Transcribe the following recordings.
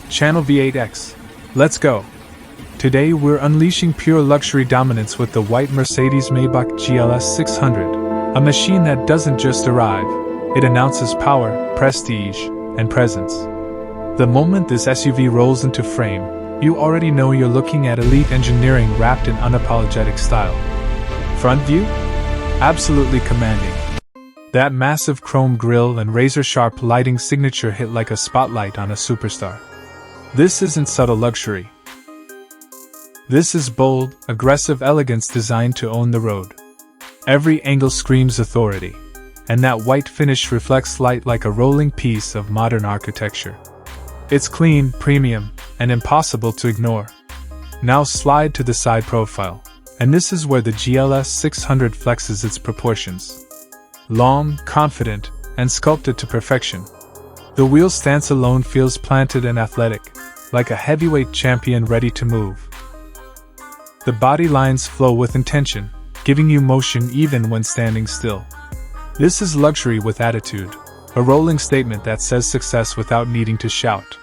Channel V8X. Let's go! Today we're unleashing pure luxury dominance with the white Mercedes-Maybach GLS600, a machine that doesn't just arrive, it announces power, prestige, and presence. The moment this SUV rolls into frame, you already know you're looking at elite engineering wrapped in unapologetic style. Front view? Absolutely commanding. That massive chrome grille and razor-sharp lighting signature hit like a spotlight on a superstar. This isn't subtle luxury. This is bold, aggressive elegance designed to own the road. Every angle screams authority, and that white finish reflects light like a rolling piece of modern architecture. It's clean, premium, and impossible to ignore. Now slide to the side profile, and this is where the GLS600 flexes its proportions. Long, confident, and sculpted to perfection. The wheel stance alone feels planted and athletic, like a heavyweight champion ready to move. The body lines flow with intention, giving you motion even when standing still. This is luxury with attitude, a rolling statement that says success without needing to shout.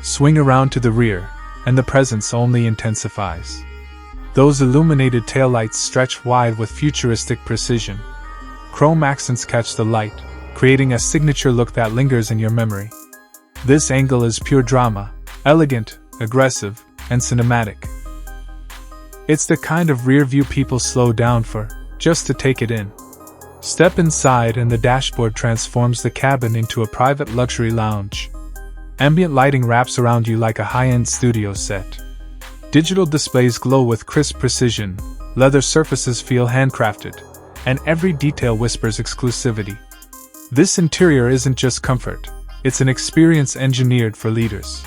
Swing around to the rear, and the presence only intensifies. Those illuminated taillights stretch wide with futuristic precision. Chrome accents catch the light, creating a signature look that lingers in your memory. This angle is pure drama, elegant, aggressive, and cinematic. It's the kind of rear view people slow down for, just to take it in. Step inside and the dashboard transforms the cabin into a private luxury lounge. Ambient lighting wraps around you like a high-end studio set. Digital displays glow with crisp precision, leather surfaces feel handcrafted, and every detail whispers exclusivity. This interior isn't just comfort, it's an experience engineered for leaders.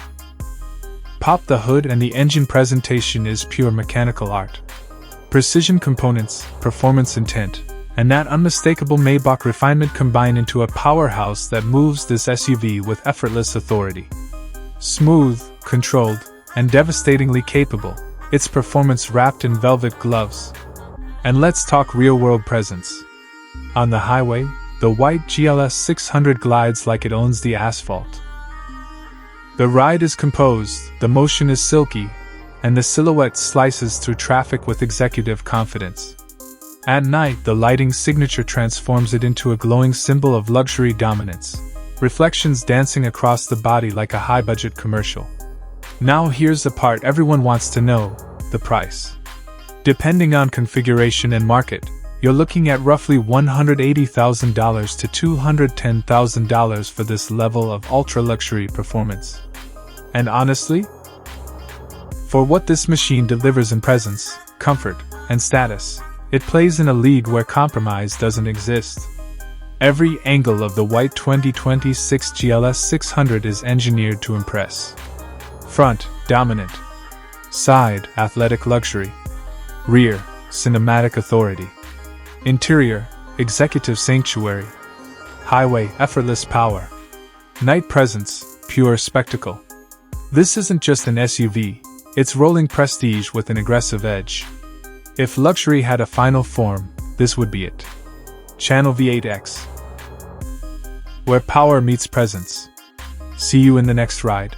Pop the hood and the engine presentation is pure mechanical art. Precision components, performance intent, and that unmistakable Maybach refinement combine into a powerhouse that moves this SUV with effortless authority. Smooth, controlled, and devastatingly capable, its performance wrapped in velvet gloves. And let's talk real-world presence. On the highway, the white GLS600 glides like it owns the asphalt. The ride is composed, the motion is silky, and the silhouette slices through traffic with executive confidence. At night, the lighting signature transforms it into a glowing symbol of luxury dominance, reflections dancing across the body like a high-budget commercial. Now here's the part everyone wants to know, the price. Depending on configuration and market, you're looking at roughly $180,000 to $210,000 for this level of ultra-luxury performance. And honestly, for what this machine delivers in presence, comfort, and status, it plays in a league where compromise doesn't exist. Every angle of the white 2026 GLS600 is engineered to impress. Front, dominant. Side, athletic luxury. Rear, cinematic authority. Interior, executive sanctuary. Highway, effortless power. Night presence, pure spectacle. This isn't just an SUV, it's rolling prestige with an aggressive edge. If luxury had a final form, this would be it. Channel V8X. Where power meets presence. See you in the next ride.